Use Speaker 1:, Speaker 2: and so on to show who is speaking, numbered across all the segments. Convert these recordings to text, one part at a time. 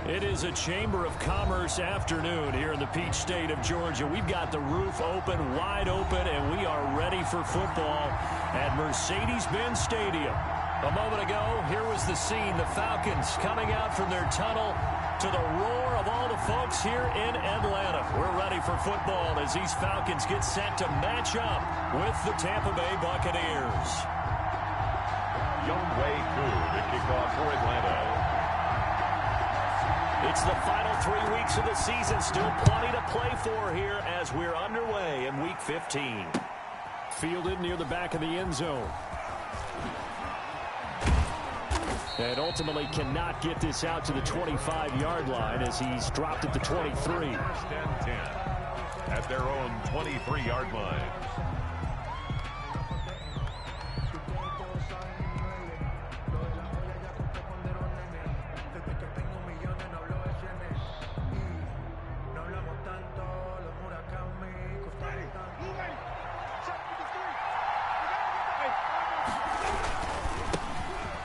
Speaker 1: It is a Chamber of Commerce afternoon here in the Peach State of Georgia. We've got the roof open, wide open, and we are ready for football at Mercedes-Benz Stadium. A moment ago, here was the scene. The Falcons coming out from their tunnel to the roar of all the folks here in Atlanta. We're ready for football as these Falcons get set to match up with the Tampa Bay Buccaneers.
Speaker 2: Young Wei Koo to kick off for Atlanta.
Speaker 1: It's the final 3 weeks of the season. Still plenty to play for here as we're underway in Week 15. Fielded near the back of the end zone. And ultimately cannot get this out to the 25-yard line as he's dropped at the 23.
Speaker 2: First and 10 at their own 23-yard line.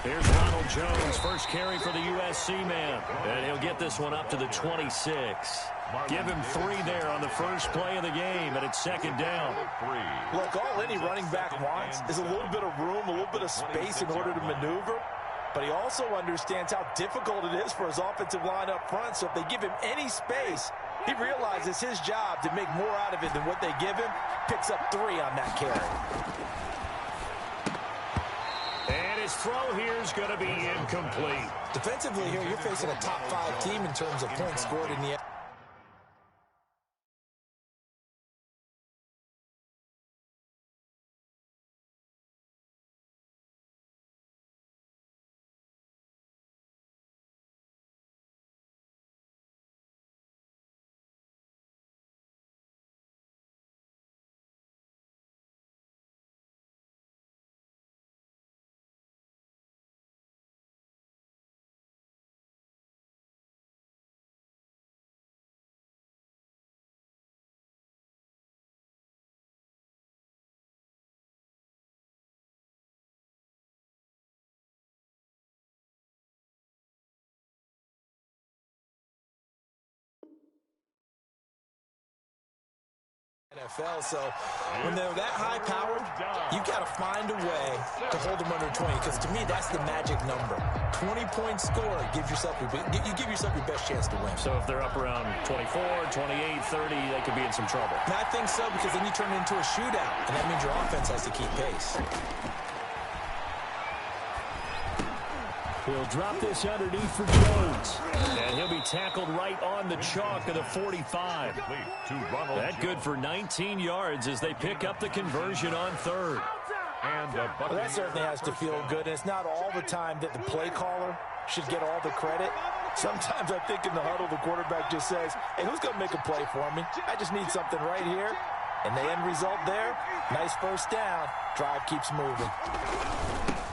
Speaker 1: Here's Ronald Jones, first carry for the USC man. And he'll get this one up to the 26. Give him 3 there on the first play of the game, and it's second down.
Speaker 3: Look, all any running back wants is a little bit of room, a little bit of space in order to maneuver. But he also understands how difficult it is for his offensive line up front. So if they give him any space, he realizes his job to make more out of it than what they give him. Picks up 3 on that carry.
Speaker 1: His throw here is going to be incomplete.
Speaker 3: Defensively here, you're facing a top 5 team in terms of points scored in the NFL, so when they're that high-powered, you've got to find a way to hold them under 20, because to me, that's the magic number. 20-point score gives yourself you give yourself your best chance to win.
Speaker 1: So if they're up around 24, 28, 30, they could be in some trouble.
Speaker 3: And I think so, because then you turn it into a shootout, and that means your offense has to keep pace.
Speaker 1: He'll drop this underneath for Jones. And he'll be tackled right on the chalk of the 45. That good for 19 yards as they pick up the conversion on third.
Speaker 3: Well, that certainly has to feel good. And it's not all the time that the play caller should get all the credit. Sometimes I think in the huddle, the quarterback just says, hey, who's going to make a play for me? I just need something right here. And the end result there, nice first down. Drive keeps moving.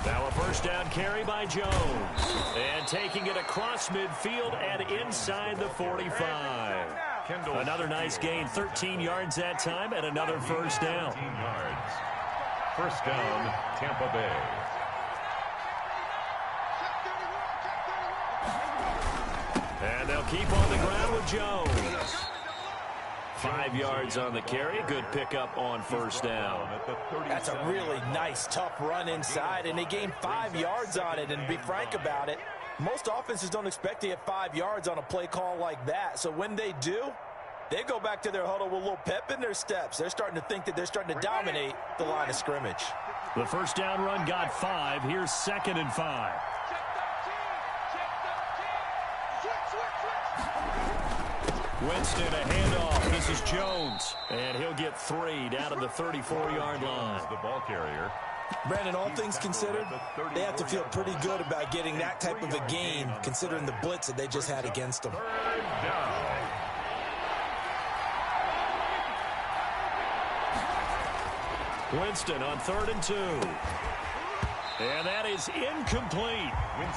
Speaker 1: Now a first down carry by Jones. And taking it across midfield and inside the 45. Another nice gain, 13 yards that time, and another first down.
Speaker 2: First down, Tampa Bay.
Speaker 1: And they'll keep on the ground with Jones. 5 yards on the carry. Good pickup on first down.
Speaker 3: That's a really nice, tough run inside, and they gained 5 yards on it. And to be frank about it, most offenses don't expect to get 5 yards on a play call like that. So when they do, they go back to their huddle with a little pep in their steps. They're starting to think that they're starting to dominate the line of scrimmage.
Speaker 1: The first down run got 5. Here's 2nd and 5. Winston, a handoff. This is Jones. And he'll get 3 down to the 34-yard line.
Speaker 2: The ball carrier.
Speaker 3: Brandon, all things considered, they have to feel pretty good about getting that type of a gain, considering the blitz that they just had against them.
Speaker 2: Third down.
Speaker 1: Winston on 3rd and 2. And that is incomplete.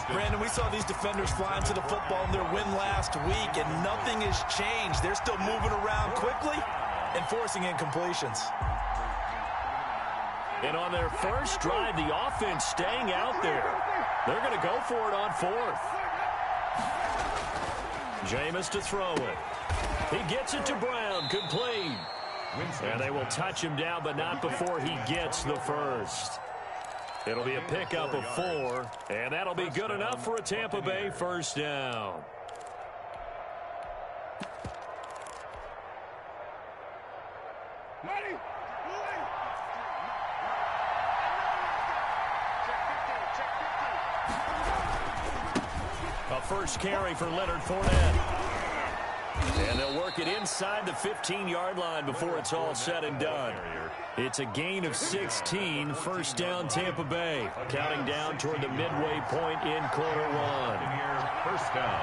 Speaker 3: Brandon, we saw these defenders fly into the football in their win last week, and nothing has changed. They're still moving around quickly and forcing incompletions.
Speaker 1: And on their first drive, the offense staying out there. They're going to go for it on 4th. Jameis to throw it. He gets it to Brown, complete. And they will touch him down, but not before he gets the first. It'll be a pickup of 4, and that'll be good enough for a Tampa Bay first down. A first carry for Leonard Fournette. And they'll work it inside the 15-yard line before it's all said and done. It's a gain of 16, first down Tampa Bay. Counting down toward the midway point in quarter 1.
Speaker 2: First down.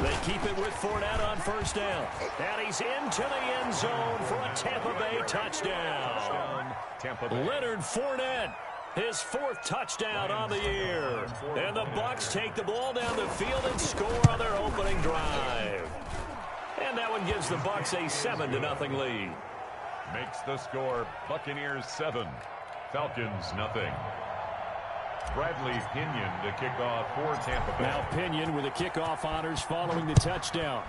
Speaker 1: They keep it with Fournette on first down. And he's into the end zone for a Tampa Bay touchdown. Leonard Fournette, his 4th touchdown on the year. And the Bucs take the ball down the field and score on their opening drive. And that one gives the Bucs a 7-0 lead.
Speaker 2: Makes the score Buccaneers 7, Falcons nothing. Bradley Pinion to kick off for Tampa Bay.
Speaker 1: Now Pinion with the kickoff honors following the touchdown.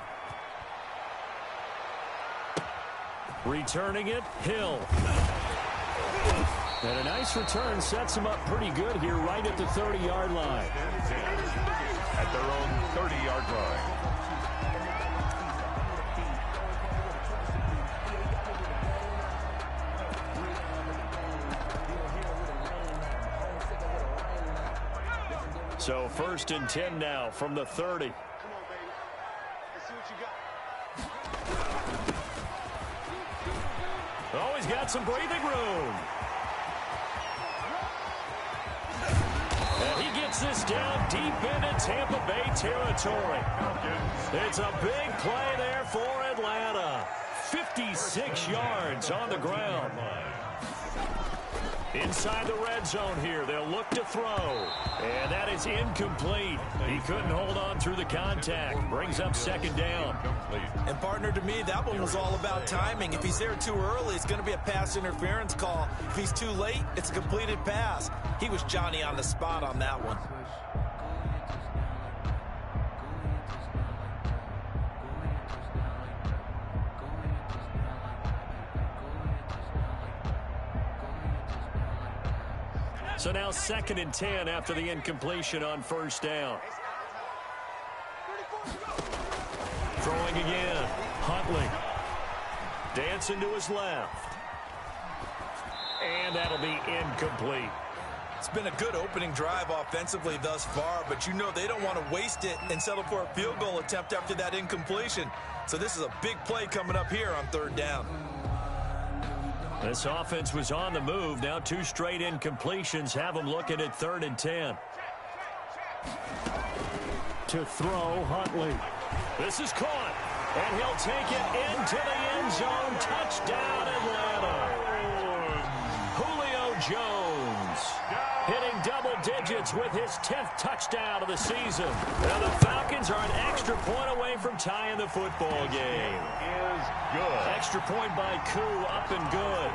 Speaker 1: Returning it, Hill. And a nice return sets him up pretty good here right at the 30-yard line.
Speaker 2: At their own 30-yard line.
Speaker 1: So 1st and 10 now from the 30. Oh, he's got some breathing room. And he gets this down deep into Tampa Bay territory. It's a big play there for Atlanta. 56 yards on the ground. Inside the red zone here, they'll look to throw. And that is incomplete. He couldn't hold on through the contact. Brings up 2nd down.
Speaker 3: And partner, to me, that one was all about timing. If he's there too early, it's going to be a pass interference call. If he's too late, it's a completed pass. He was Johnny on the spot on that one.
Speaker 1: So now 2nd and 10 after the incompletion on first down. Throwing again. Huntley. Dancing to his left. And that'll be incomplete.
Speaker 3: It's been a good opening drive offensively thus far, but you know they don't want to waste it and settle for a field goal attempt after that incompletion. So this is a big play coming up here on 3rd down.
Speaker 1: This offense was on the move. Now 2 straight incompletions have them looking at 3rd and 10. To throw, Huntley. This is caught. And he'll take it into the end zone. Touchdown, Atlanta. Julio Jones hitting double digits with his 10th touchdown of the season. Now the Falcons are an extra point away from tying the football game.
Speaker 2: Good.
Speaker 1: Extra point by Koo, up and good.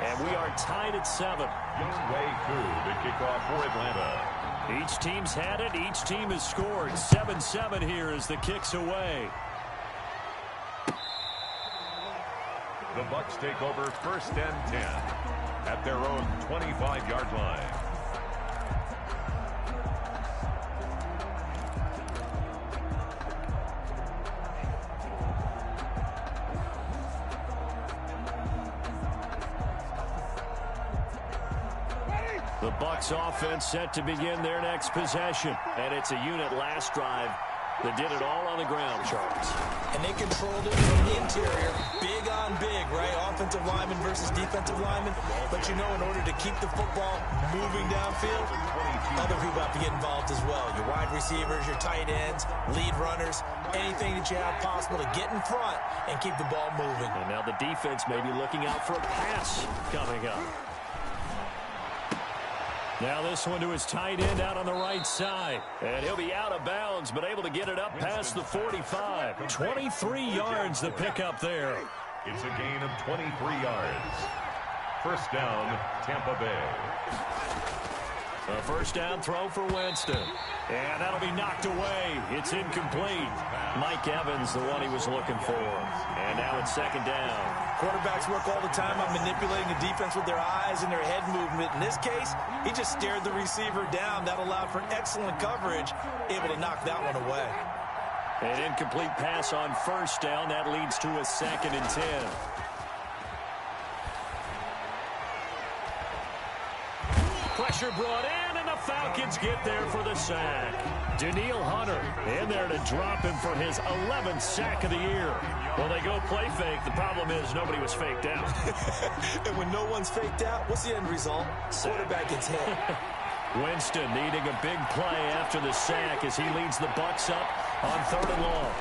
Speaker 1: And we are tied at 7.
Speaker 2: Younghoe Koo to kick off for Atlanta.
Speaker 1: Each team's had it. Each team has scored. 7-7 here as the kick's away.
Speaker 2: The Bucs take over 1st and 10 at their own 25-yard line.
Speaker 1: The Bucs offense set to begin their next possession. And it's a unit last drive that did it all on the ground, Charles.
Speaker 3: And they controlled it from the interior. Big on big, right? Offensive lineman versus defensive lineman. But you know, in order to keep the football moving downfield, other people have to get involved as well. Your wide receivers, your tight ends, lead runners, anything that you have possible to get in front and keep the ball moving.
Speaker 1: And now the defense may be looking out for a pass coming up. Now this one to his tight end out on the right side. And he'll be out of bounds, but able to get it up past the 45. 23 yards the pickup there.
Speaker 2: It's a gain of 23 yards. First down, Tampa Bay.
Speaker 1: A first down throw for Winston. And that'll be knocked away. It's incomplete. Mike Evans, the one he was looking for. And now it's second down.
Speaker 3: Quarterbacks work all the time on manipulating the defense with their eyes and their head movement. In this case, he just stared the receiver down. That allowed for excellent coverage, able to knock that one away.
Speaker 1: An incomplete pass on first down. That leads to a 2nd and 10. Pressure brought in, and the Falcons get there for the sack. Daniil Hunter in there to drop him for his 11th sack of the year. Well, they go play fake. The problem is nobody was faked out.
Speaker 3: And when no one's faked out, what's the end result? Quarterback gets hit.
Speaker 1: Winston needing a big play after the sack as he leads the Bucs up on 3rd and long.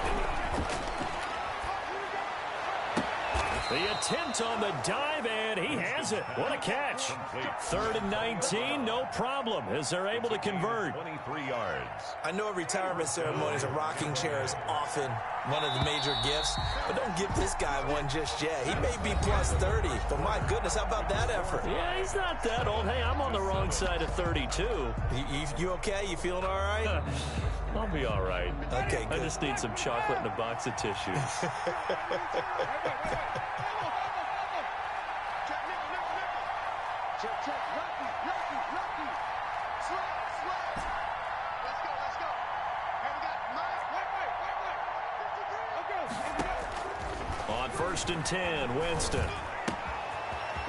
Speaker 1: The attempt on the dive, and he has it. What a catch. 3rd and 19, no problem, as they're able to convert.
Speaker 2: 23 yards.
Speaker 3: I know at retirement ceremonies, a rocking chair is often one of the major gifts, but don't give this guy one just yet. He may be plus 30, but my goodness, how about that effort?
Speaker 1: Yeah, he's not that old. Hey, I'm on the wrong side of 32.
Speaker 3: You okay? You feeling all right?
Speaker 1: I'll be all right.
Speaker 3: Okay, good.
Speaker 1: I just need some chocolate and a box of tissues. On 1st and 10, Winston.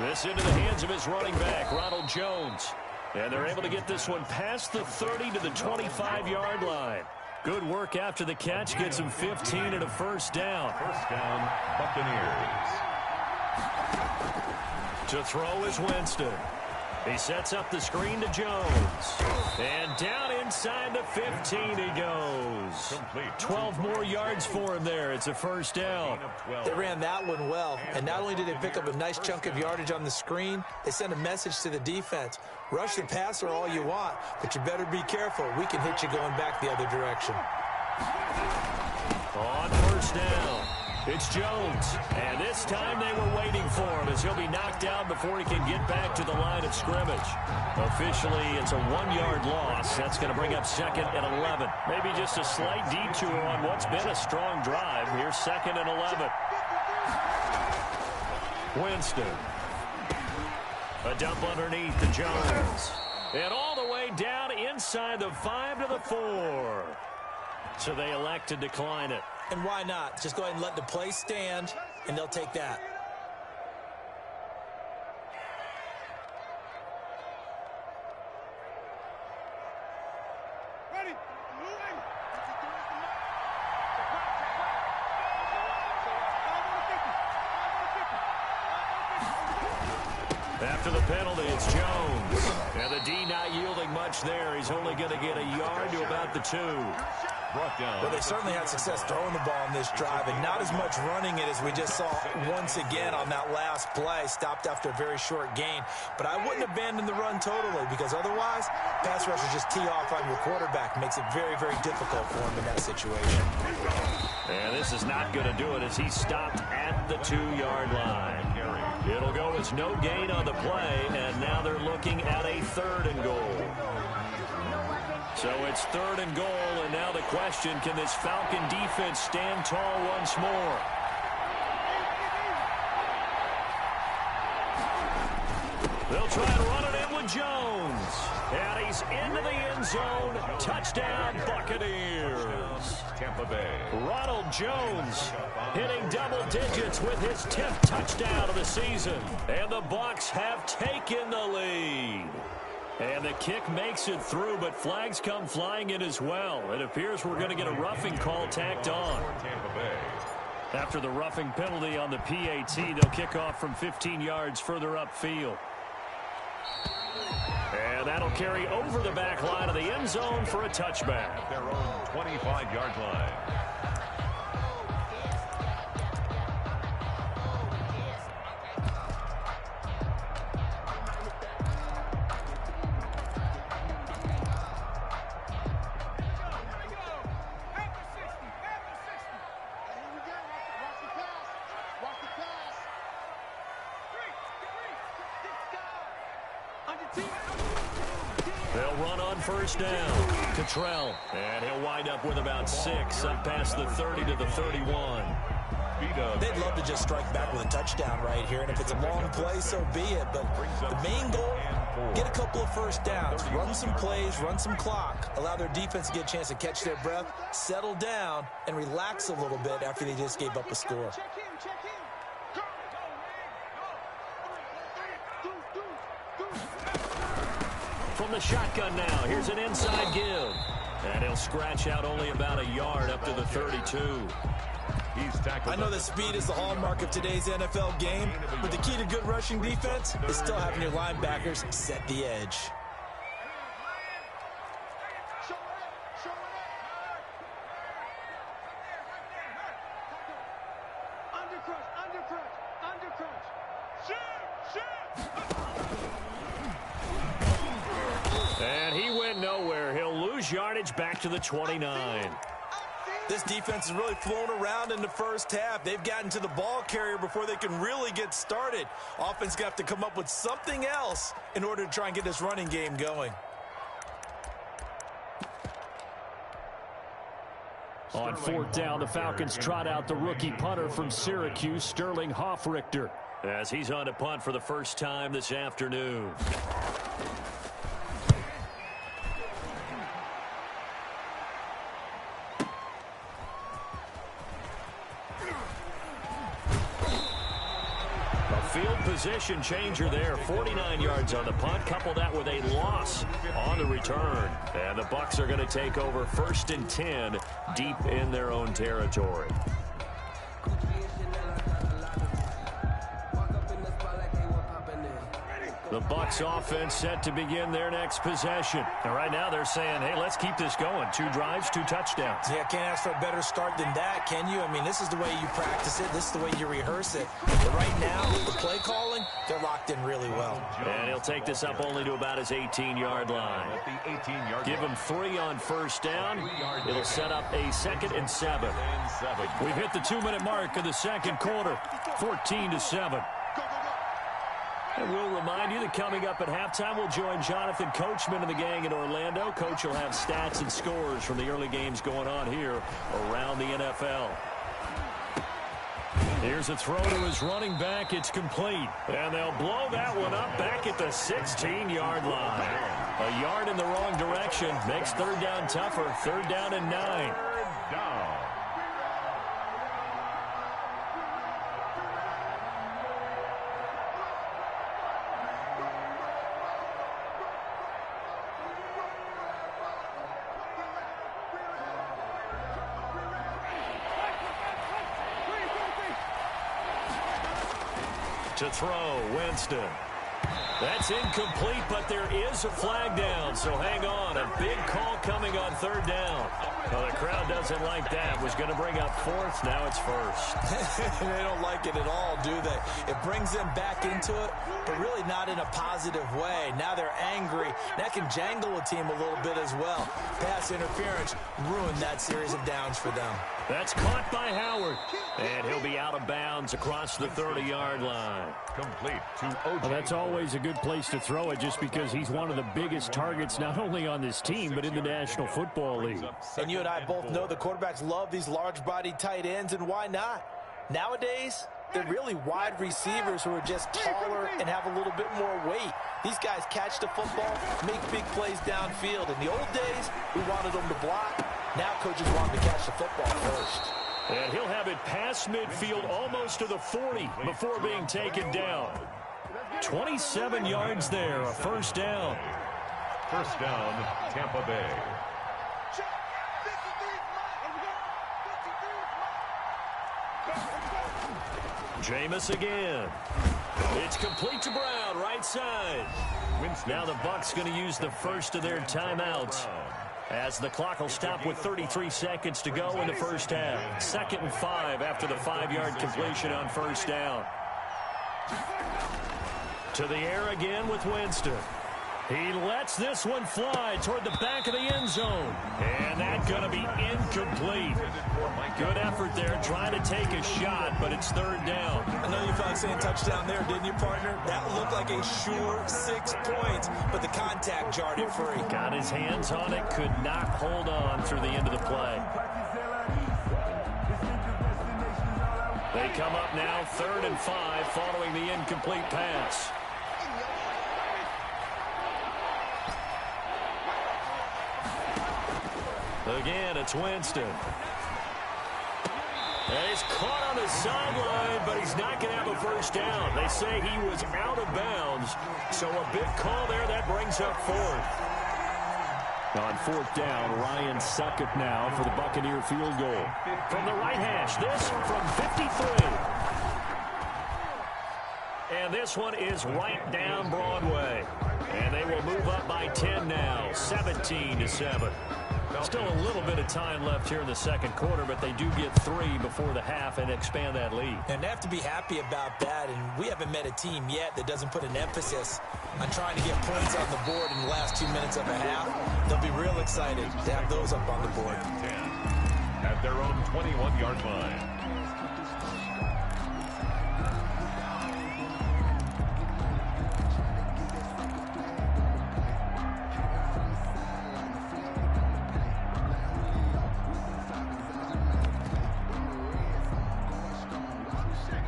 Speaker 1: This into the hands of his running back, Ronald Jones. And they're able to get this one past the 30 to the 25-yard line. Good work after the catch. Gets him 15 and a first down.
Speaker 2: First down, Buccaneers.
Speaker 1: To throw is Winston. He sets up the screen to Jones. And down inside the 15 he goes. 12 more yards for him there. It's a first down.
Speaker 3: They ran that one well. And not only did they pick up a nice chunk of yardage on the screen, they sent a message to the defense. Rush the passer all you want, but you better be careful. We can hit you going back the other direction.
Speaker 1: On first down, it's Jones. And this time they were waiting for him as he'll be knocked out before he can get back to the line of scrimmage. Officially, it's a 1-yard loss. That's going to bring up 2nd and 11. Maybe just a slight detour on what's been a strong drive. Here's 2nd and 11. Winston. A dump underneath to Jones. And all the way down inside the 5 to the 4. So they elect to decline it.
Speaker 3: And why not? Just go ahead and let the play stand, and they'll take that.
Speaker 4: Ready? Moving.
Speaker 1: After the penalty, it's Jones. And the D not yielding much there. He's only going to get a yard to about the 2.
Speaker 3: Well, they certainly had success throwing the ball in this drive, and not as much running it as we just saw once again on that last play. Stopped after a very short gain. But I wouldn't abandon the run totally, because otherwise, pass rushers just tee off on your quarterback. Makes it very, very difficult for him in that situation.
Speaker 1: And this is not going to do it as he stopped at the 2-yard line. It'll go as no gain on the play, and now they're looking at a 3rd and goal. So it's 3rd and goal, and now the question, can this Falcon defense stand tall once more? They'll try to run it in with Jones. And he's into the end zone. Touchdown, Buccaneers.
Speaker 2: Tampa Bay.
Speaker 1: Ronald Jones hitting double digits with his 10th touchdown of the season. And the Bucs have taken the lead. And the kick makes it through, but flags come flying in as well. It appears we're going to get a roughing call tacked on.
Speaker 2: Tampa Bay.
Speaker 1: After the roughing penalty on the PAT, they'll kick off from 15 yards further upfield. And that'll carry over the back line of the end zone for a touchback.
Speaker 2: Their own 25-yard line.
Speaker 1: They'll run on first down. Cottrell. And he'll wind up with about 6 up past the 30 to the 31.
Speaker 3: They'd love to just strike back with a touchdown right here, and if it's a long play, so be it. But the main goal, get a couple of first downs, run some plays, run some clock, allow their defense to get a chance to catch their breath, settle down, and relax a little bit after they just gave up a score.
Speaker 1: From the shotgun now, here's an inside give. And he'll scratch out only about a yard up to the 32.
Speaker 3: I know that speed is the hallmark of today's NFL game, but the key to good rushing defense is still having your linebackers set the edge.
Speaker 1: And he went nowhere. He'll lose yardage back to the 29.
Speaker 3: This defense is really flown around in the first half. They've gotten to the ball carrier before they can really get started. Offense got to come up with something else in order to try and get this running game going.
Speaker 1: On fourth down, the Falcons trot out the rookie punter from Syracuse, Sterling Hoffrichter, as he's on to punt for the first time this afternoon. Field position changer there. 49 yards on the punt. Couple that with a loss on the return. And the Bucs are going to take over 1st and 10 deep in their own territory. The Bucs offense set to begin their next possession. And right now they're saying, hey, let's keep this going. 2 drives, 2 touchdowns.
Speaker 3: Yeah, can't ask for a better start than that, can you? I mean, this is the way you practice it. This is the way you rehearse it. But right now, the play calling, they're locked in really well.
Speaker 1: And he'll take this up only to about his 18-yard line. Give him 3 on first down. It'll set up a 2nd and 7. We've hit the 2-minute mark of the second quarter. 14-7. And we'll remind you that coming up at halftime, we'll join Jonathan Coachman and the gang in Orlando. Coach will have stats and scores from the early games going on here around the NFL. Here's a throw to his running back. It's complete. And they'll blow that one up back at the 16-yard line. A yard in the wrong direction makes 3rd down tougher. 3rd down and 9. To throw, Winston. That's incomplete, but there is a flag down, so hang on. A big call coming on 3rd down. Well, the crowd doesn't like that. Was going to bring up 4th, now it's 1st.
Speaker 3: They don't like it at all, do they? It brings them back into it, but really not in a positive way. Now they're angry. That can jangle a team a little bit as well. Pass interference ruined that series of downs for them.
Speaker 1: That's caught by Howard. And he'll be out of bounds across the 30-yard line.
Speaker 2: Complete to OJ.
Speaker 1: Well, that's always a good place to throw it just because he's one of the biggest targets not only on this team but in the National Football League.
Speaker 3: And you and I both know the quarterbacks love these large-bodied tight ends, and why not? Nowadays, they're really wide receivers who are just taller and have a little bit more weight. These guys catch the football, make big plays downfield. In the old days, we wanted them to block. Now coaches want them to catch the football first.
Speaker 1: And he'll have it past midfield almost to the 40 before being taken down. 27 yards there, a 1st down.
Speaker 2: 1st down, Tampa Bay.
Speaker 1: Jameis again. It's complete to Brown, right side. Now the Bucs going to use the first of their timeouts, as the clock will stop with 33 seconds to go in the first half. 2nd and 5 after the 5-yard completion on 1st down. To the air again with Winston. He lets this one fly toward the back of the end zone. And that's going to be incomplete. Good effort there trying to take a shot, but it's third down.
Speaker 3: I know you felt like saying touchdown there, didn't you, partner? That looked like a sure 6 points, but the contact jarred it free.
Speaker 1: Got his hands on it, could not hold on through the end of the play. They come up now 3rd and 5 following the incomplete pass. Again, it's Winston. And he's caught on the sideline, but he's not going to have a first down. They say he was out of bounds, so a big call there. That brings up 4th. On 4th down, Ryan Succop now for the Buccaneer field goal. From the right hash, this from 53. And this one is right down Broadway. And they will move up by 10 now, 17-7. Still a little bit of time left here in the second quarter, but they do get 3 before the half and expand that lead.
Speaker 3: And they have to be happy about that, and we haven't met a team yet that doesn't put an emphasis on trying to get points on the board in the last 2 minutes of a half. They'll be real excited to have those up on the board.
Speaker 2: 10 at their own 21-yard line.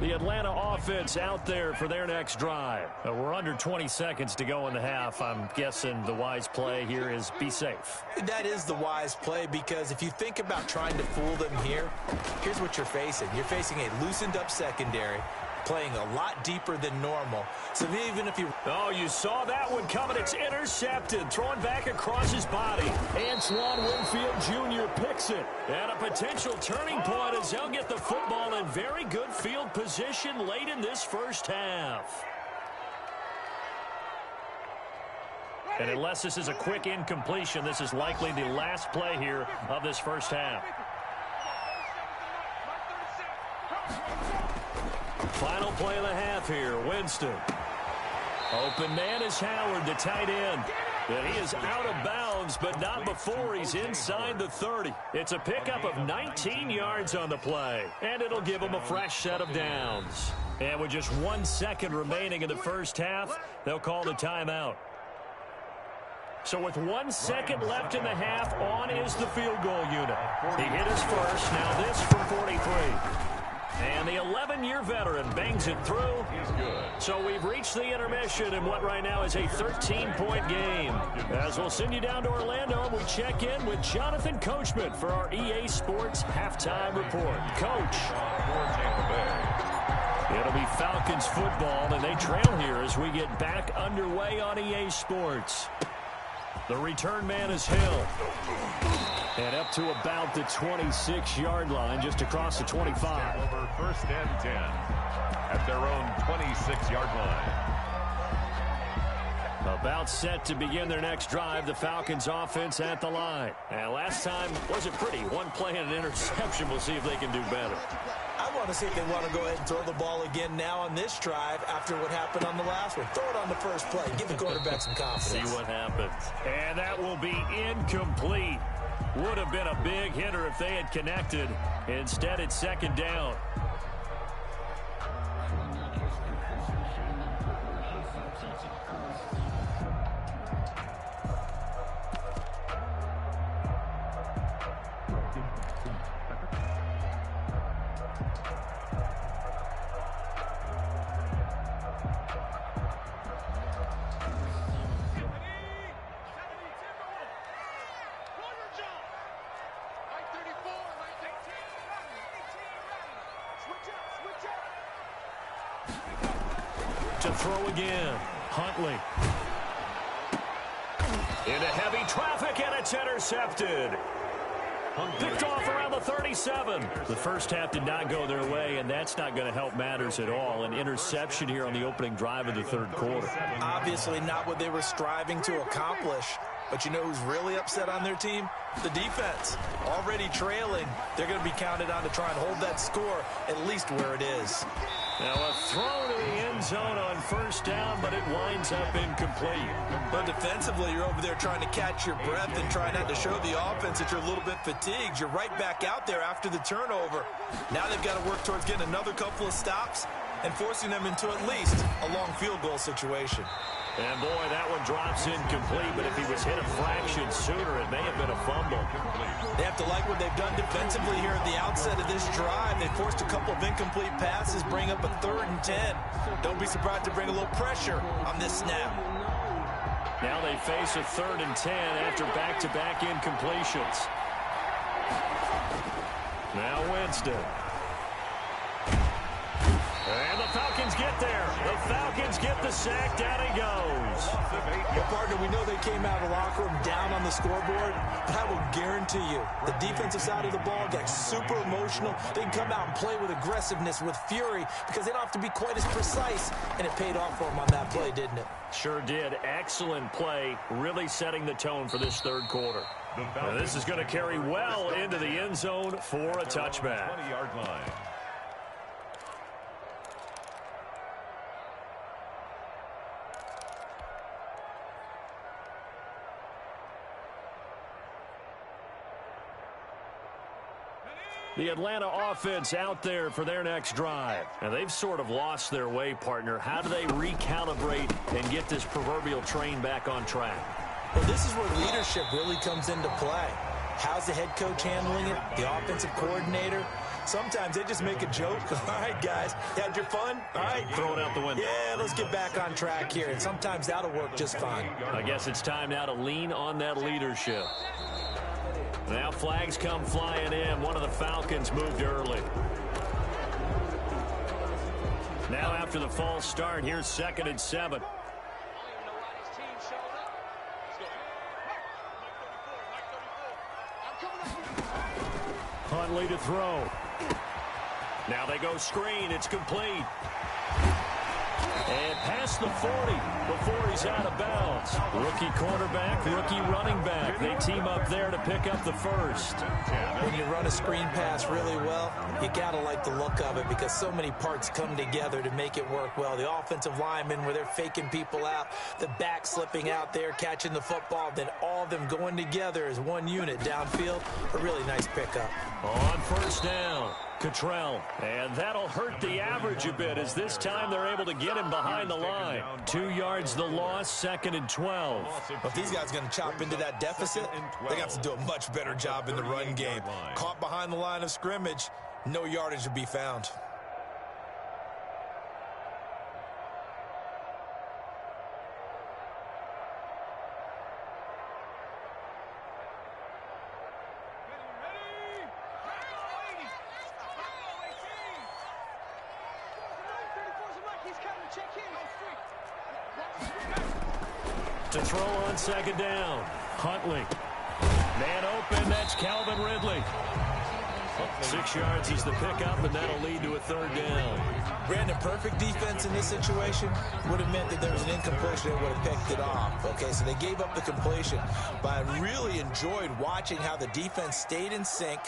Speaker 1: The Atlanta offense out there for their next drive. We're under 20 seconds to go in the half. I'm guessing the wise play here is be safe.
Speaker 3: That is the wise play, because if you think about trying to fool them here, here's what you're facing. You're facing a loosened up secondary, playing a lot deeper than normal. So even if you...
Speaker 1: Oh, you saw that one coming. It's intercepted. Thrown back across his body. Antoine Winfield Jr. picks it. And a potential turning point as they'll get the football in very good field position late in this first half. And unless this is a quick incompletion, this is likely the last play here of this first half. Final play of the half here, Winston. Open man is Howard, the tight end. And he is out of bounds, but not before he's inside the 30. It's a pickup of 19 yards on the play, and it'll give him a fresh set of downs. And with just 1 second remaining in the first half, they'll call the timeout. So with 1 second left in the half, on is the field goal unit. He hit his first, now this from 43. And the 11-year veteran bangs it through. So we've reached the intermission in what right now is a 13-point game. As we'll send you down to Orlando, and we check in with Jonathan Coachman for our EA Sports Halftime Report. Coach. It'll be Falcons football, and they trail here as we get back underway on EA Sports. The return man is Hill. And up to about the 26-yard line, just across the 25.
Speaker 2: Over 1st and 10 at their own 26-yard line.
Speaker 1: About set to begin their next drive, the Falcons offense at the line. And last time wasn't pretty. 1 play and an interception. We'll see if they can do better.
Speaker 3: I want to see if they want to go ahead and throw the ball again now on this drive after what happened on the last one. Throw it on the first play. Give the quarterback some confidence.
Speaker 1: See what happens. And that will be incomplete. Would have been a big hitter if they had connected. Instead, it's second down. To throw again, Huntley. Into heavy traffic, and it's intercepted. Picked off around the 37. The first half did not go their way, and that's not going to help matters at all. An interception here on the opening drive of the third quarter.
Speaker 3: Obviously not what they were striving to accomplish. But you know who's really upset on their team? The defense. Already trailing. They're going to be counted on to try and hold that score at least where it is.
Speaker 1: Now a throw to the end zone on first down, but it winds up incomplete.
Speaker 3: But defensively, you're over there trying to catch your breath and try not to show the offense that you're a little bit fatigued. You're right back out there after the turnover. Now they've got to work towards getting another couple of stops and forcing them into at least a long field goal situation.
Speaker 1: And boy, that one drops incomplete, but if he was hit a fraction sooner, it may have been a fumble.
Speaker 3: They have to like what they've done defensively here at the outset of this drive. They forced a couple of incomplete passes, bring up a 3rd and 10. Don't be surprised to bring a little pressure on this snap.
Speaker 1: Now they face a 3rd and 10 after back-to-back incompletions. Now Winston. And the Falcons get there. The Falcons get the sack. Down he goes.
Speaker 3: Well, partner, we know they came out of the locker room down on the scoreboard, but I will guarantee you the defensive side of the ball got super emotional. They can come out and play with aggressiveness, with fury, because they don't have to be quite as precise, and it paid off for them on that play, didn't it?
Speaker 1: Sure did. Excellent play, really setting the tone for this 3rd quarter. Now this is going to carry well into the end zone for a touchback.
Speaker 2: 20-yard line.
Speaker 1: The Atlanta offense out there for their next drive. Now, they've sort of lost their way, partner. How do they recalibrate and get this proverbial train back on track?
Speaker 3: Well, this is where leadership really comes into play. How's the head coach handling it? The offensive coordinator? Sometimes they just make a joke. All right, guys, had your fun? All right.
Speaker 1: Throw it out the window.
Speaker 3: Yeah, let's get back on track here. And sometimes that'll work just fine.
Speaker 1: I guess it's time now to lean on that leadership. Now flags come flying in. One of the Falcons moved early. Now after the false start, here's 2nd and 7. Huntley to throw. Now they go screen. It's complete. And past the 40 before he's out of bounds. Rookie quarterback, rookie running back. They team up there to pick up the first.
Speaker 3: When you run a screen pass really well, you got to like the look of it because so many parts come together to make it work well. The offensive linemen where they're faking people out, the back slipping out there, catching the football, then all of them going together as one unit downfield. A really nice pickup.
Speaker 1: On first down, Cottrell. And that'll hurt the average a bit as this time they're able to get him behind the line. 2 yards the loss, 2nd and 12.
Speaker 3: If these guys are going to chop into that deficit, they got to do a much better job in the run game. Caught behind the line of scrimmage, no yardage to be found.
Speaker 1: To throw on 2nd down, Huntley. Man open, that's Calvin Ridley. 6 yards is the pickup, and that'll lead to a 3rd down.
Speaker 3: Brandon, perfect defense in this situation would have meant that there was an incompletion and would have picked it off. Okay, so they gave up the completion, but I really enjoyed watching how the defense stayed in sync,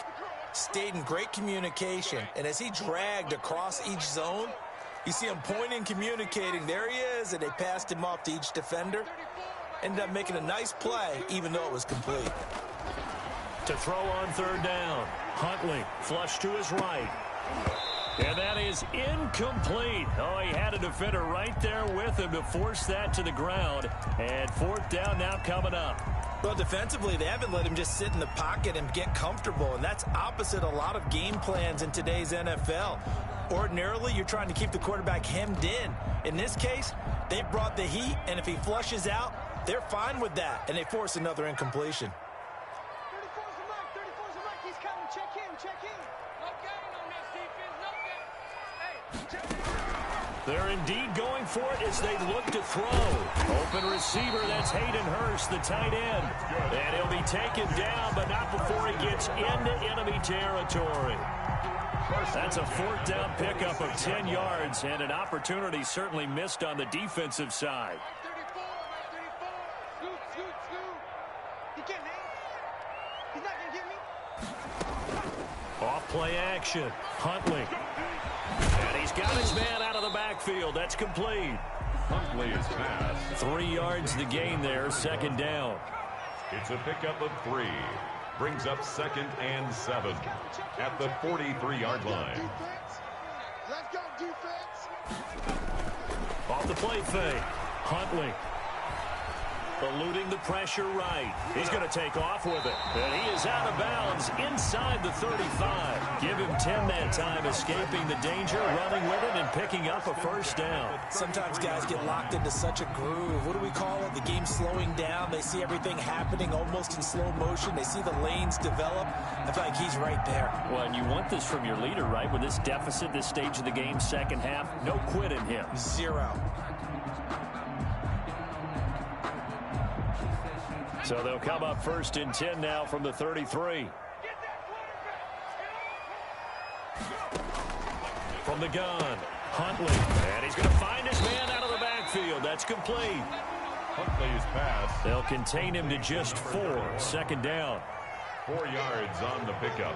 Speaker 3: stayed in great communication, and as he dragged across each zone, you see him pointing, communicating. There he is, and they passed him off to each defender. Ended up making a nice play, even though it was complete.
Speaker 1: To throw on 3rd down, Huntley flush to his right. And that is incomplete. Oh, he had a defender right there with him to force that to the ground. And 4th down now coming up.
Speaker 3: Well, defensively, they haven't let him just sit in the pocket and get comfortable, and that's opposite a lot of game plans in today's NFL. Ordinarily, you're trying to keep the quarterback hemmed in. In this case, they brought the heat, and if he flushes out, they're fine with that, and they force another incompletion.
Speaker 4: 34's the mic. 34's the mic. He's coming. Check in. Check in. No gain on this defense. No gain. Hey, check in.
Speaker 1: They're indeed going for it as they look to throw. Open receiver, that's Hayden Hurst, the tight end. And he'll be taken down, but not before he gets into enemy territory. That's a 4th down pickup of 10 yards, and an opportunity certainly missed on the defensive side.
Speaker 4: 34. Scoot, scoot, scoot. He can't hang. He's not going to get me.
Speaker 1: Off play action. Huntley. And he He's got his man out of the backfield. That's complete.
Speaker 2: Huntley's pass.
Speaker 1: 3 yards the gain there, second down.
Speaker 2: It's a pickup of 3. Brings up 2nd and 7 at the 43-yard line.
Speaker 4: Let's go, defense.
Speaker 1: Off the play fake. Huntley eluding the pressure right. He's going to take off with it. And he is out of bounds inside the 35. Give him 10 that time, escaping the danger, running with it, and picking up a first down.
Speaker 3: Sometimes guys get locked into such a groove. What do we call it? The game's slowing down. They see everything happening almost in slow motion. They see the lanes develop. I feel like he's right there.
Speaker 1: Well, and you want this from your leader, right? With this deficit, this stage of the game, second half, no quit in him.
Speaker 3: 0.
Speaker 1: So they'll come up 1st and 10 now from the 33. From the gun, Huntley. And he's going to find his man out of the backfield. That's complete.
Speaker 2: Huntley's pass.
Speaker 1: They'll contain him to just 4. Second down.
Speaker 2: 4 yards on the pickup.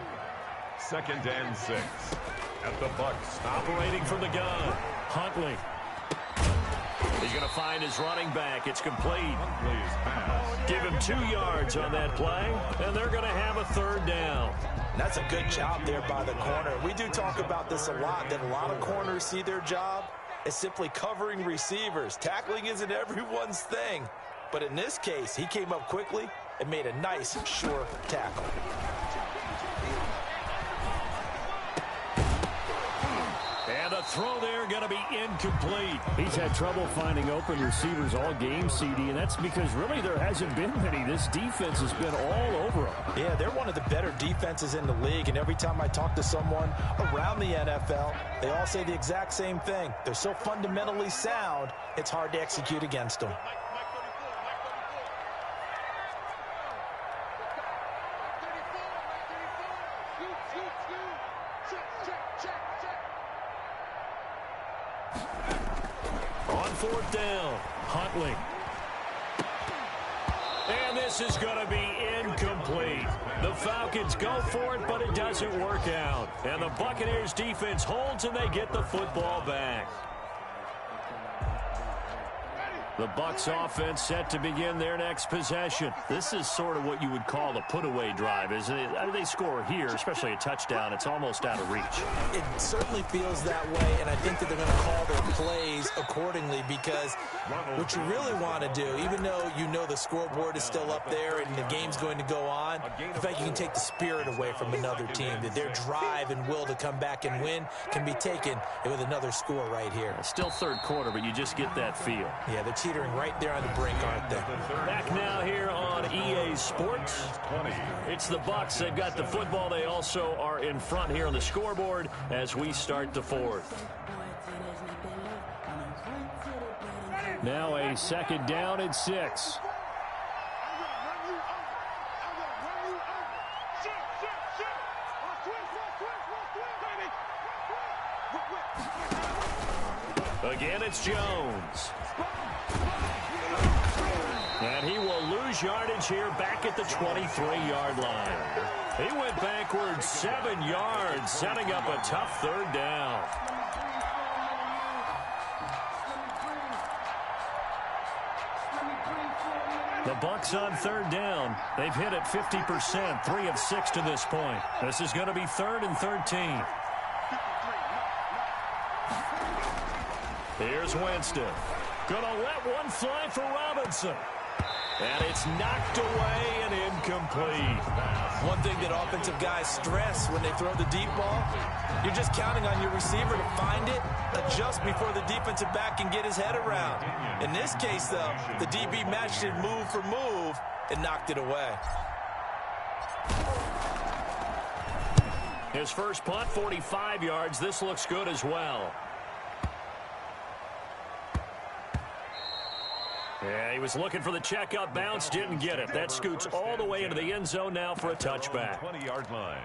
Speaker 2: 2nd and 6 at the Bucks.
Speaker 1: Operating from the gun, Huntley. He's going to find his running back. It's complete.
Speaker 2: Huntley's pass.
Speaker 1: Give him 2 yards on that play, and they're going to have a third down.
Speaker 3: That's a good job there by the corner. We do talk about this a lot, that a lot of corners see their job as simply covering receivers. Tackling isn't everyone's thing. But in this case, he came up quickly and made a nice, sure tackle.
Speaker 1: And a throw there going to be incomplete.
Speaker 5: He's had trouble finding open receivers all game, CD, and that's because really there hasn't been many. This defense has been all over them.
Speaker 3: Yeah, they're one of the better defenses in the league, and every time I talk to someone around the NFL, they all say the exact same thing. They're so fundamentally sound, it's hard to execute against them.
Speaker 1: On 4th down, Huntley. And this is going to be incomplete. The Falcons go for it, but it doesn't work out. And the Buccaneers defense holds, and they get the football back. The Bucs offense set to begin their next possession. This is sort of what you would call a put-away drive, isn't it? They score here, especially a touchdown. It's almost out of reach.
Speaker 3: It certainly feels that way, and I think that they're going to call their plays accordingly, because what you really want to do, even though you know the scoreboard is still up there and the game's going to go on, in fact, you can take the spirit away from another team, that their drive and will to come back and win can be taken with another score right here.
Speaker 1: Still third quarter, but you just get that feel.
Speaker 3: Yeah, they're teetering right there on the brink, aren't they?
Speaker 1: Back now here on EA Sports. It's the Bucs. They've got the football. They also are in front here on the scoreboard as we start the 4th.
Speaker 5: Now a 2nd down and 6.
Speaker 1: Again, it's Jones. And he will lose yardage here back at the 23-yard line. He went backwards 7 yards, setting up a tough third down. The Bucs on 3rd down. They've hit it 50%, 3 of 6 to this point. This is going to be 3rd and 13. Here's Winston. Gonna let one fly for Robinson. And it's knocked away and incomplete.
Speaker 3: One thing that offensive guys stress when they throw the deep ball, you're just counting on your receiver to find it, adjust before the defensive back can get his head around. In this case, though, the DB matched it move for move and knocked it away.
Speaker 1: His first punt, 45 yards. This looks good as well. Yeah, he was looking for the checkup bounce, didn't get it. That scoots all the way into the end zone now for a touchback.
Speaker 2: 20-yard line.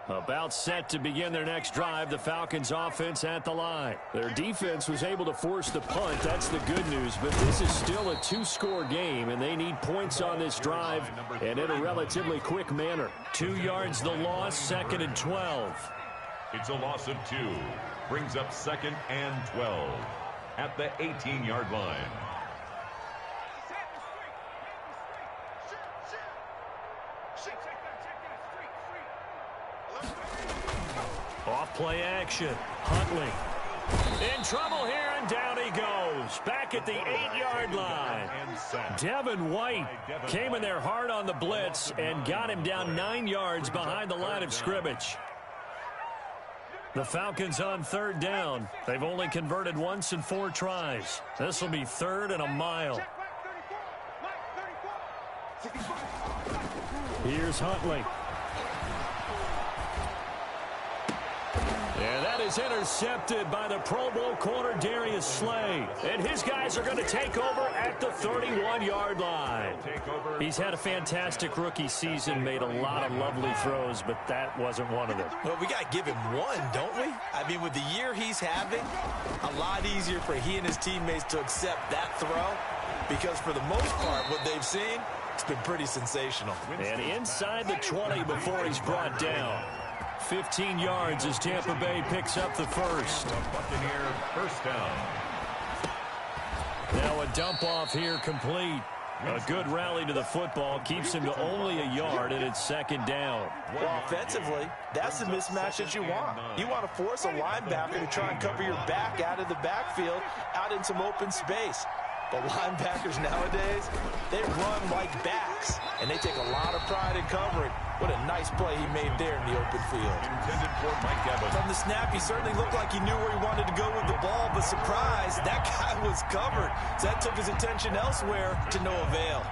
Speaker 1: About set to begin their next drive, the Falcons offense at the line. Their defense was able to force the punt. That's the good news, but this is still a two-score game, and they need points on this drive and in a relatively quick manner. 2 yards the loss, 2nd and 12.
Speaker 2: It's a loss of 2. Brings up 2nd and 12 at the 18-yard line.
Speaker 1: Off play action. Huntley in trouble here, and down he goes. Back at the 8-yard line. Devin White came in there hard on the blitz and got him down 9 yards behind the line of scrimmage. The Falcons on 3rd down. They've only converted once in 4 tries. This will be 3rd and a mile. Here's Huntley. And that is intercepted by the Pro Bowl corner Darius Slay. And his guys are going to take over at the 31-yard line. He's had a fantastic rookie season, made a lot of lovely throws, but that wasn't one of them.
Speaker 3: Well, we got to give him one, don't we? I mean, with the year he's having, a lot easier for he and his teammates to accept that throw, because for the most part, what they've seen, it's been pretty sensational.
Speaker 1: And inside the 20 before he's brought down. 15 yards as Tampa Bay picks up the first.
Speaker 2: Buccaneer first down.
Speaker 1: Now a dump off here complete. A good rally to the football keeps him to only a yard, and it's 2nd down.
Speaker 3: Well, offensively, that's the mismatch that you want. You want to force a linebacker to try and cover your back out of the backfield, out in some open space. But linebackers nowadays, they run like backs, and they take a lot of pride in covering. What a nice play he made there in the open field.
Speaker 2: Intended for Mike Evans.
Speaker 3: From the snap, he certainly looked like he knew where he wanted to go with the ball, but surprise, that guy was covered. So that took his attention elsewhere to no avail.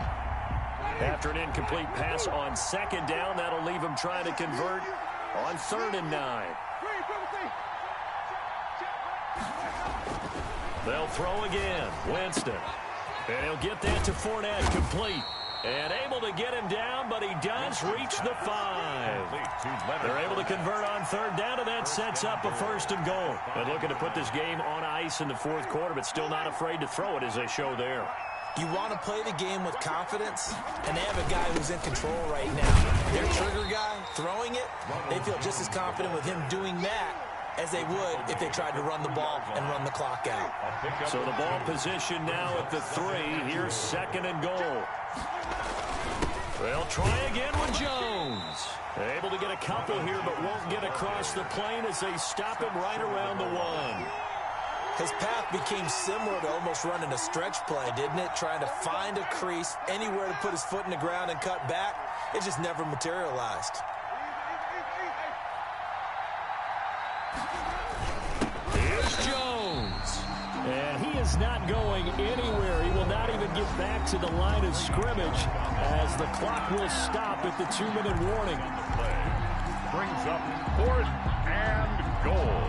Speaker 1: After an incomplete pass on 2nd down, that'll leave him trying to convert on 3rd and 9. They'll throw again. Winston. And he'll get that to Fournette, complete. And able to get him down, but he does reach the 5. They're able to convert on 3rd down, and that sets up a 1st and goal. And looking to put this game on ice in the 4th quarter, but still not afraid to throw it as they show there.
Speaker 3: You want to play the game with confidence, and they have a guy who's in control right now. Their trigger guy, throwing it, they feel just as confident with him doing that as they would if they tried to run the ball and run the clock out.
Speaker 1: So the ball position now at the 3. Here's 2nd and goal. They'll try again with Jones. Able to get a couple here, but won't get across the plane as they stop him right around the 1.
Speaker 3: His path became similar to almost running a stretch play, didn't it? Trying to find a crease, anywhere to put his foot in the ground and cut back. It just never materialized.
Speaker 1: Here's Jones. And he is not going anywhere. He will not even get back to the line of scrimmage as the clock will stop at the 2-minute warning.
Speaker 2: Brings up 4th and goal.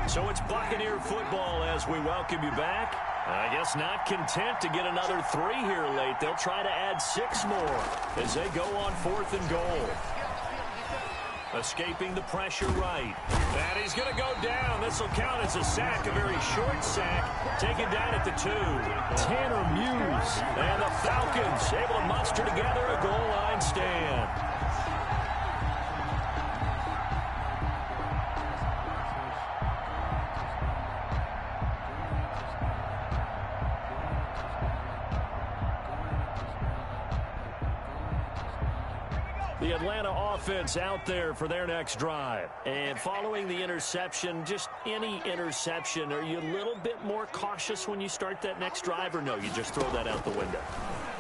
Speaker 1: So it's Buccaneer football as we welcome you back. I guess not content to get another 3 here late. They'll try to add 6 more as they go on 4th and goal. Escaping the pressure right. And he's going to go down. This will count as a sack, a very short sack. Taken down at the 2. Tanner Muse. And the Falcons able to muster together a goal line stand. The Atlanta offense out there for their next drive. And following the interception, just any interception, are you a little bit more cautious when you start that next drive, or no, you just throw that out the window?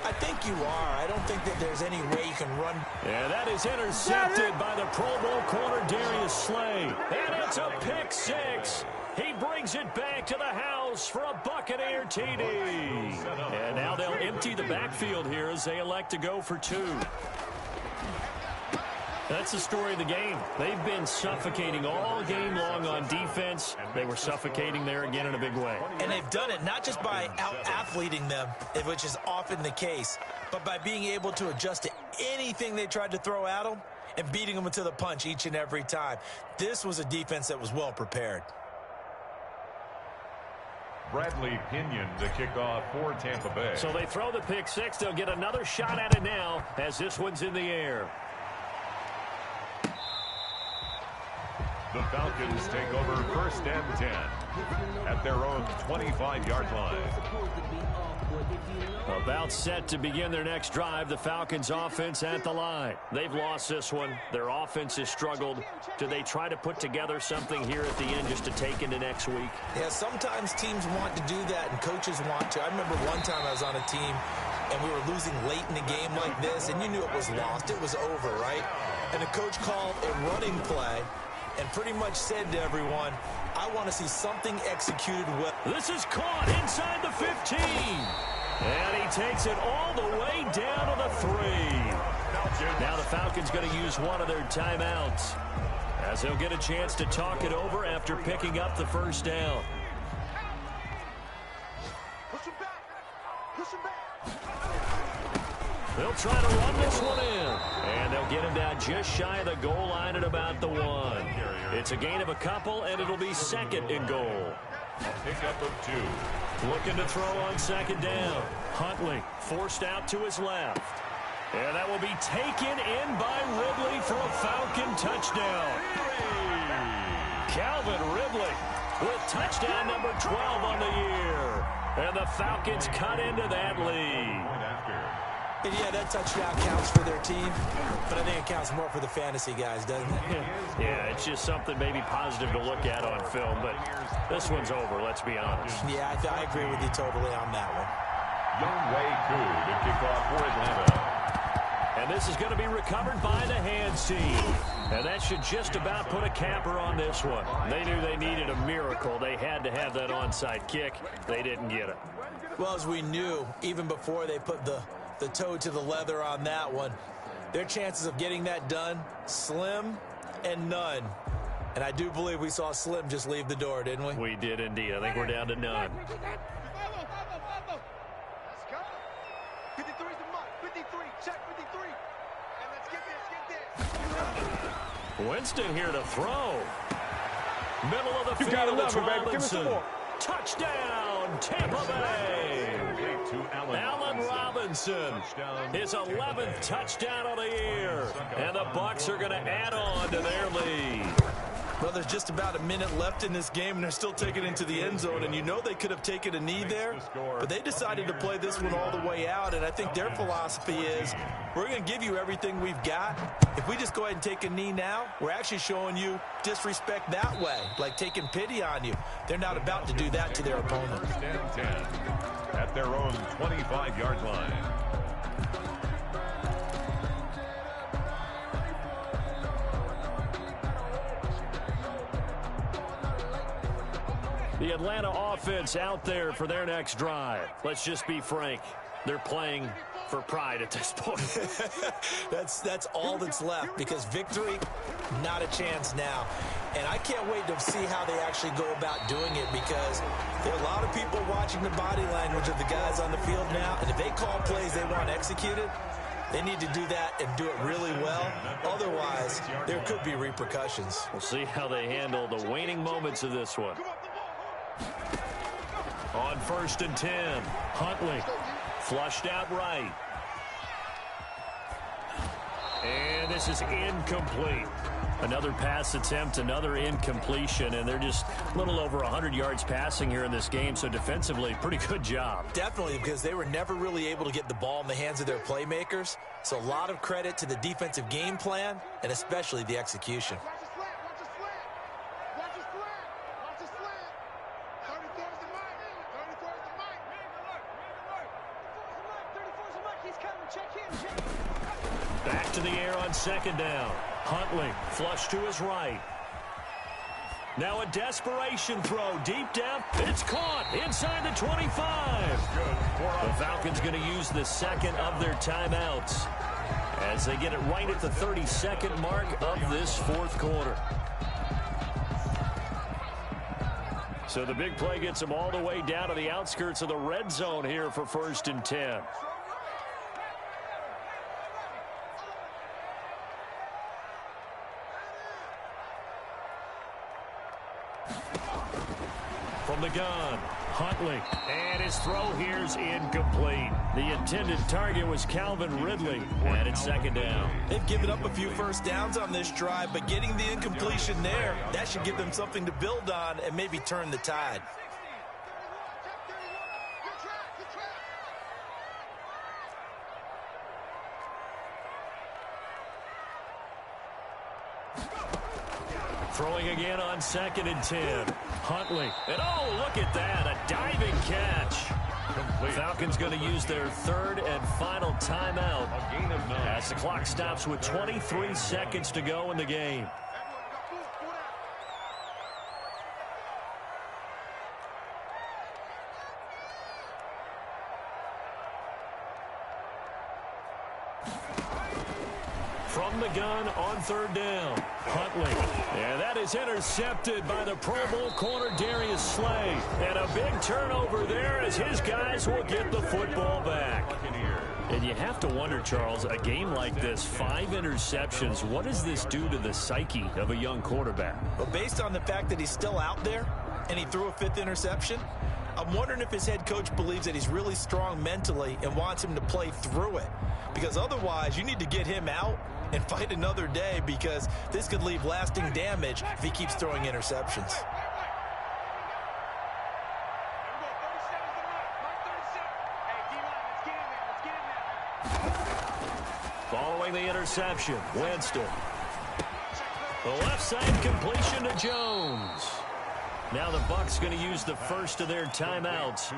Speaker 3: I think you are. I don't think that there's any way you can run.
Speaker 1: And that is intercepted by the Pro Bowl corner Darius Slay. And it's a pick 6. He brings it back to the house for a Buccaneer TD. And now they'll empty the backfield here as they elect to go for 2. That's the story of the game. They've been suffocating all game long on defense. They were suffocating there again in a big way.
Speaker 3: And they've done it not just by out-athleting them, which is often the case, but by being able to adjust to anything they tried to throw at them and beating them to the punch each and every time. This was a defense that was well prepared.
Speaker 2: Bradley Pinion to kick off for Tampa Bay.
Speaker 1: So they throw the pick six. They'll get another shot at it now as this one's in the air.
Speaker 2: The Falcons take over 1st and 10 at their own 25-yard line.
Speaker 1: About set to begin their next drive. The Falcons offense at the line. They've lost this one. Their offense has struggled. Do they try to put together something here at the end just to take into next week?
Speaker 3: Yeah, sometimes teams want to do that and coaches want to. I remember one time I was on a team and we were losing late in a game like this, and you knew it was lost. It was over, right? And the coach called a running play and pretty much said to everyone, I want to see something executed well.
Speaker 1: This is caught inside the 15. And he takes it all the way down to the 3. Now the Falcons going to use one of their timeouts as they'll get a chance to talk it over after picking up the first down.
Speaker 4: Push him back. Push him back.
Speaker 1: They'll try to run this one in. And they'll get him down just shy of the goal line at about the 1. It's a gain of a couple, and it'll be 2nd and goal.
Speaker 2: A pickup of 2.
Speaker 1: Looking to throw on 2nd down. Huntley forced out to his left. And that will be taken in by Ridley for a Falcon touchdown. Calvin Ridley with touchdown number 12 on the year. And the Falcons cut into that lead.
Speaker 3: And yeah, that touchdown counts for their team, but I think it counts more for the fantasy guys, doesn't it?
Speaker 1: Yeah, it's just something maybe positive to look at on film, but this one's over, let's be honest.
Speaker 3: Yeah, I agree with you totally on that one.
Speaker 2: Younghoe Koo to kick off for Atlanta.
Speaker 1: And this is going to be recovered by the hands team. And that should just about put a capper on this one. They knew they needed a miracle. They had to have that onside kick. They didn't get it.
Speaker 3: Well, as we knew, even before they put the toe to the leather on that one, their chances of getting that done, slim and none. And I do believe we saw Slim just leave the door, didn't we?
Speaker 1: We did indeed. I think we're down to none.
Speaker 4: Let's go. 53's the mark. 53. Check 53. And let's get this.
Speaker 1: Winston here to throw. Middle of the field.
Speaker 6: You gotta love
Speaker 1: It's
Speaker 6: it, baby. Give me
Speaker 1: Robinson.
Speaker 6: some more.
Speaker 1: Touchdown, Tampa Bay. Allen Robinson, his 11th touchdown of the year. And the Bucs are going to add on to their lead.
Speaker 3: Well, there's just about a minute left in this game, and they're still taking it into the end zone. And you know they could have taken a knee there, but they decided to play this one all the way out. And I think their philosophy is, we're going to give you everything we've got. If we just go ahead and take a knee now, we're actually showing you disrespect that way, like taking pity on you. They're not about to do that to their opponent.
Speaker 2: 10 at their own 25-yard line.
Speaker 1: The Atlanta offense out there for their next drive. Let's just be frank. They're playing for pride at this point.
Speaker 3: That's all that's left, because victory, not a chance now. And I can't wait to see how they actually go about doing it, because there are a lot of people watching the body language of the guys on the field now, and if they call plays they want executed, they need to do that and do it really well. Otherwise, there could be repercussions.
Speaker 1: We'll see how they handle the waning moments of this one. On 1st and 10, Huntley flushed out right. And this is incomplete. Another pass attempt, another incompletion, and they're just a little over 100 yards passing here in this game, so defensively, pretty good job.
Speaker 3: Definitely, because they were never really able to get the ball in the hands of their playmakers, so a lot of credit to the defensive game plan, and especially the execution.
Speaker 4: Watch the slant. Watch the slant. Watch the slant. Watch the slant. 34's the mic. 34's the mic. 34's the mic. He's coming. Check him. Check him.
Speaker 1: Back to the air on 2nd down. Huntley flush to his right. Now a desperation throw deep down. It's caught inside the 25. The Falcons going to use the 2nd of their timeouts. as they get it right at the 32nd mark of this fourth quarter. So the big play gets them all the way down to the outskirts of the red zone here for 1st and 10. From the gun, Huntley, and his throw here's incomplete. The intended target was Calvin Ridley, and it's 2nd down.
Speaker 3: They've given up a few first downs on this drive, but getting the incompletion there, that should give them something to build on and maybe turn the tide.
Speaker 1: Throwing again on 2nd and 10. Huntley. And oh, look at that. A diving catch. Complete. Falcons going to use their 3rd and final timeout
Speaker 2: A gain of 9.
Speaker 1: as the clock stops with 23 seconds to go in the game. From the gun on 3rd down. Huntley. And that is intercepted by the Pro Bowl corner Darius Slay. And a big turnover there as his guys will get the football back. And you have to wonder, Charles, a game like this, 5 interceptions, what does this do to the psyche of a young quarterback?
Speaker 3: But based on the fact that he's still out there and he threw a 5th interception, I'm wondering if his head coach believes that he's really strong mentally and wants him to play through it. Because otherwise, you need to get him out and fight another day, because this could leave lasting damage if he keeps throwing interceptions.
Speaker 1: Following the interception, Winston. The left side completion to Jones. Now the Bucs going to use the first of their timeouts.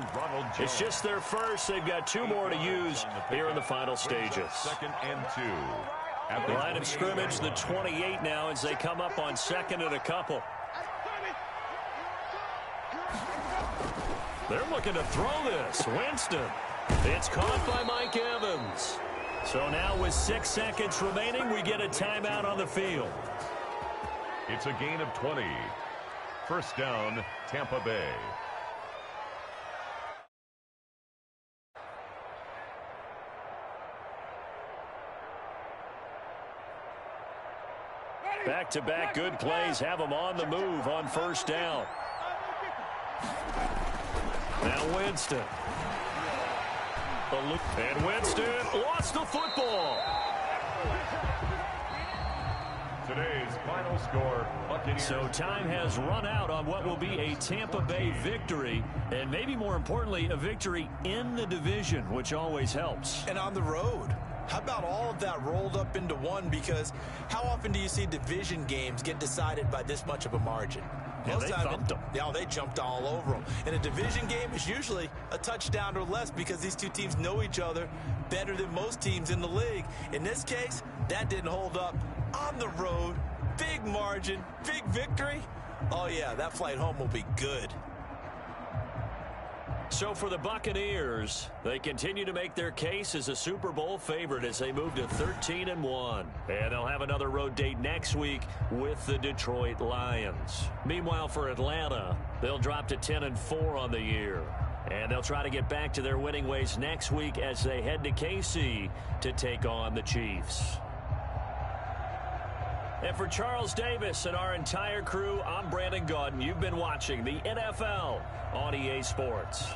Speaker 1: It's just their first. They've got 2 more to use here in the final stages.
Speaker 2: 2nd and 2.
Speaker 1: At the line of scrimmage, the 28 now as they come up on 2nd and a couple. They're looking to throw this. Winston. It's caught by Mike Evans. So now with 6 seconds remaining, we get a timeout on the field.
Speaker 2: It's a gain of 20. 1st down, Tampa Bay.
Speaker 1: Back-to-back good plays have them on the move on 1st down. Now Winston. And Winston lost the football.
Speaker 2: Today's final score, Buccaneers.
Speaker 1: So time has run out on what will be a Tampa Bay victory, and maybe more importantly, a victory in the division, which always helps.
Speaker 3: And on the road. How about all of that rolled up into one? Because how often do you see division games get decided by this much of a margin?
Speaker 1: Yeah, they thumped them.
Speaker 3: Yeah, they jumped all over them. And a division game is usually a touchdown or less because these two teams know each other better than most teams in the league. In this case, that didn't hold up. On the road, big margin, big victory. Oh, yeah, that flight home will be good.
Speaker 1: So for the Buccaneers, they continue to make their case as a Super Bowl favorite as they move to 13-1. And they'll have another road date next week with the Detroit Lions. Meanwhile, for Atlanta, they'll drop to 10-4 on the year. And they'll try to get back to their winning ways next week as they head to KC to take on the Chiefs. And for Charles Davis and our entire crew, I'm Brandon Gaudin. You've been watching the NFL on EA Sports.